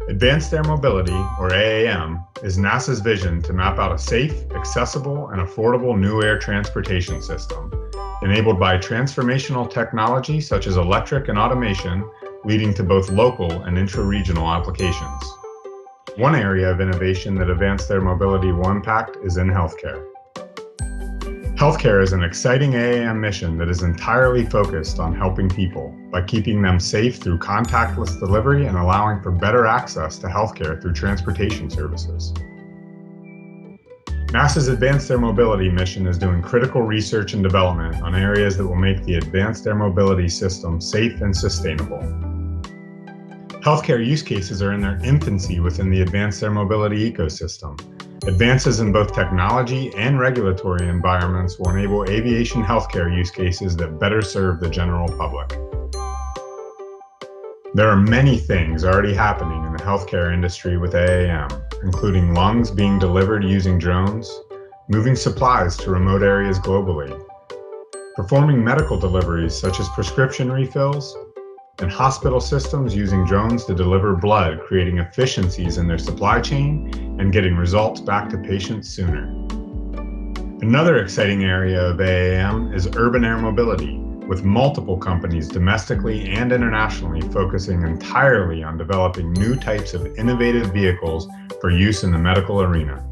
Advanced Air Mobility, or AAM, is NASA's vision to map out a safe, accessible, and affordable new air transportation system, enabled by transformational technology such as electric and automation, leading to both local and intra-regional applications. One area of innovation that Advanced Air Mobility will impact is in healthcare. Healthcare is an exciting AAM mission that is entirely focused on helping people by keeping them safe through contactless delivery and allowing for better access to healthcare through transportation services. NASA's Advanced Air Mobility mission is doing critical research and development on areas that will make the Advanced Air Mobility system safe and sustainable. Healthcare use cases are in their infancy within the Advanced Air Mobility ecosystem. Advances in both technology and regulatory environments will enable aviation healthcare use cases that better serve the general public. There are many things already happening in the healthcare industry with AAM, including lungs being delivered using drones, moving supplies to remote areas globally, performing medical deliveries such as prescription refills, and hospital systems using drones to deliver blood, creating efficiencies in their supply chain and getting results back to patients sooner. Another exciting area of AAM is urban air mobility, with multiple companies domestically and internationally focusing entirely on developing new types of innovative vehicles for use in the medical arena.